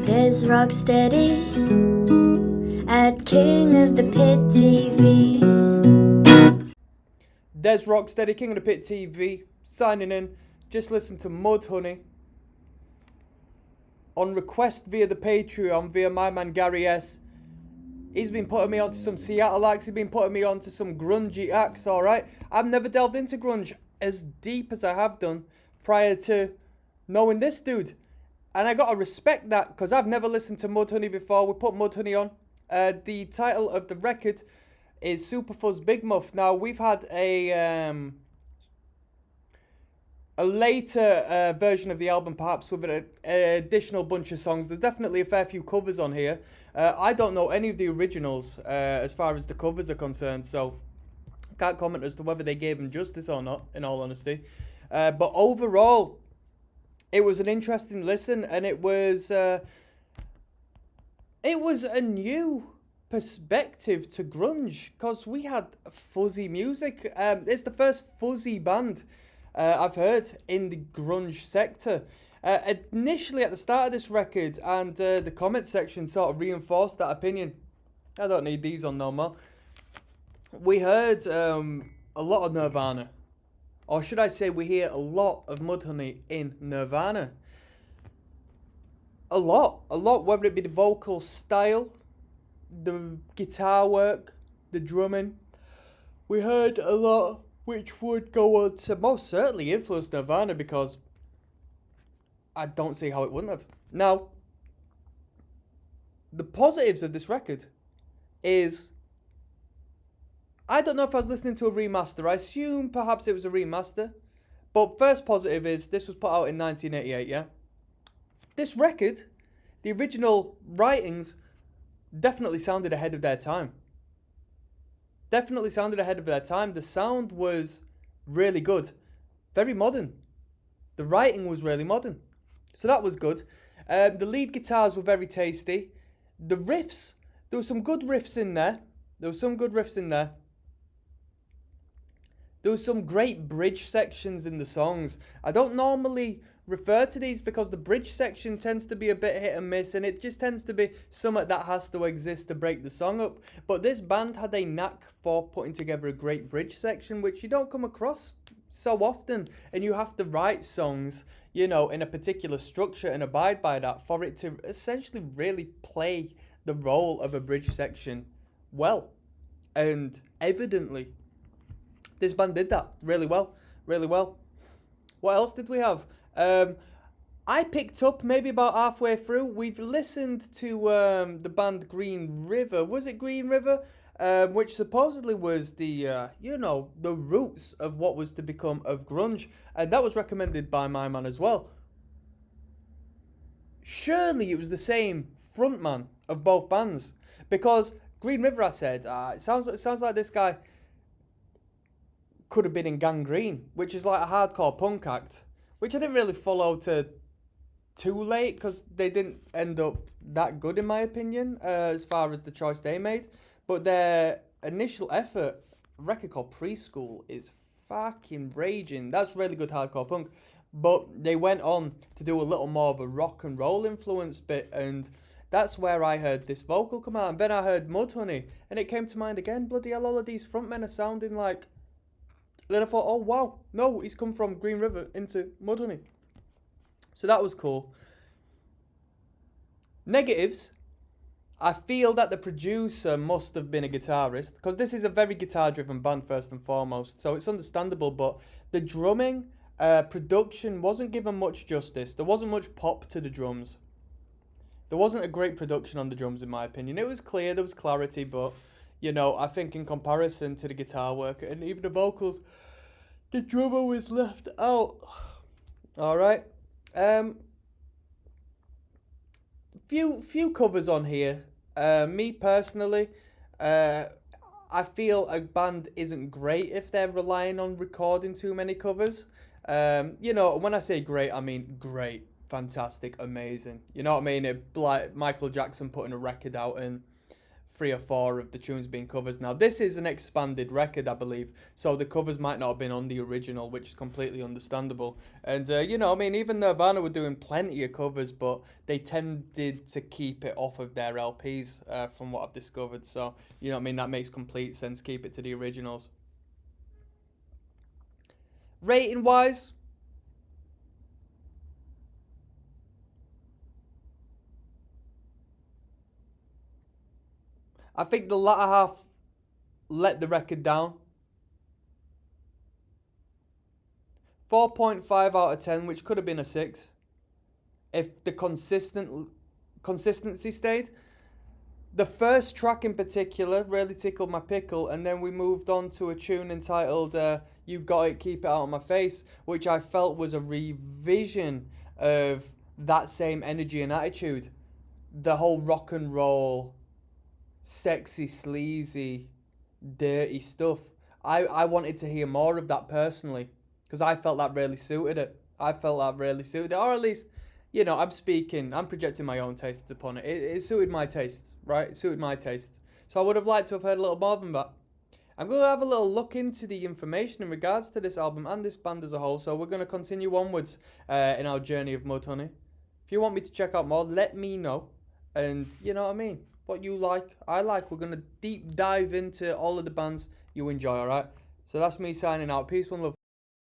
There's Rocksteady at King of the Pit TV. There's ROCKSTEADY, King of the Pit TV, signing in. Just listen to Mudhoney on request via the Patreon, via my man Gary S. He's been putting me onto some Seattle acts, he's been putting me onto some grungy acts, alright? I've never delved into grunge as deep as I have done prior to knowing this dude. And I gotta respect that, because I've never listened to Mudhoney before. We put Mudhoney on. The title of the record is Superfuzz Bigmuff. Now, we've had a later version of the album, perhaps with an additional bunch of songs. There's definitely a fair few covers on here. I don't know any of the originals as far as the covers are concerned, so can't comment as to whether they gave them justice or not, in all honesty. But overall, it was an interesting listen, and it was a new perspective to grunge, because we had fuzzy music. It's the first fuzzy band I've heard in the grunge sector. Initially at the start of this record, and the comment section sort of reinforced that opinion. I don't need these on no more. We heard a lot of Nirvana. Or should I say we hear a lot of Mudhoney in Nirvana. A lot, whether it be the vocal style, the guitar work, the drumming. We heard a lot which would go on to most certainly influence Nirvana, because I don't see how it wouldn't have. Now, the positives of this record is, I don't know if I was listening to a remaster. I assume perhaps it was a remaster. But first positive is, this was put out in 1988, yeah? This record, the original writings, definitely sounded ahead of their time. Definitely sounded ahead of their time. The sound was really good. Very modern. The writing was really modern. So that was good. The lead guitars were very tasty. The riffs, there were some good riffs in there. There were some great bridge sections in the songs. I don't normally refer to these because the bridge section tends to be a bit hit and miss, and it just tends to be something that has to exist to break the song up. But this band had a knack for putting together a great bridge section, which you don't come across so often, and you have to write songs, you know, in a particular structure and abide by that for it to essentially really play the role of a bridge section well. And evidently, this band did that really well. What else did we have? I picked up maybe about halfway through. We've listened to the band Green River. Was it Green River? Which supposedly was the roots of what was to become of grunge. And that was recommended by my man as well. Surely it was the same frontman of both bands. Because Green River, I said, it sounds like this guy could have been in Gangrene, which is like a hardcore punk act, which I didn't really follow to too late, because they didn't end up that good in my opinion, as far as the choice they made. But their initial effort, a record called Preschool, is fucking raging. That's really good hardcore punk. But they went on to do a little more of a rock and roll influence bit, and that's where I heard this vocal come out. And then I heard Mudhoney, and it came to mind again, bloody hell, all of these frontmen are sounding like... And then I thought, oh wow, no, he's come from Green River into Mudhoney. So that was cool. Negatives, I feel that the producer must have been a guitarist, because this is a very guitar-driven band first and foremost, so it's understandable, but the drumming, production wasn't given much justice. There wasn't much pop to the drums. There wasn't a great production on the drums, in my opinion. It was clear, there was clarity, but... You know, I think in comparison to the guitar work and even the vocals, the drummer was left out. Alright. Few covers on here. Me personally, I feel a band isn't great if they're relying on recording too many covers. You know, when I say great, I mean great, fantastic, amazing. You know what I mean? Like Michael Jackson putting a record out and 3 or 4 of the tunes being covers. Now, this is an expanded record, I believe, so the covers might not have been on the original, which is completely understandable. And, you know, I mean, even Nirvana were doing plenty of covers, but they tended to keep it off of their LPs, from what I've discovered. So, you know what I mean, that makes complete sense, keep it to the originals. Rating-wise, I think the latter half let the record down. 4.5 out of 10, which could have been a 6 if the consistency stayed. The first track in particular really tickled my pickle, and then we moved on to a tune entitled You Got It, Keep It Out of My Face, which I felt was a revision of that same energy and attitude. The whole rock and roll, sexy, sleazy, dirty stuff. I wanted to hear more of that personally, because I felt that really suited it. Or at least, you know, I'm projecting my own tastes upon it. It suited my tastes, right? It suited my tastes. So I would have liked to have heard a little more than that. I'm going to have a little look into the information in regards to this album and this band as a whole. So we're going to continue onwards in our journey of Mudhoney. If you want me to check out more, let me know. And you know what I mean? What you like, I like. We're going to deep dive into all of the bands you enjoy, alright? So that's me signing out. Peace, one love.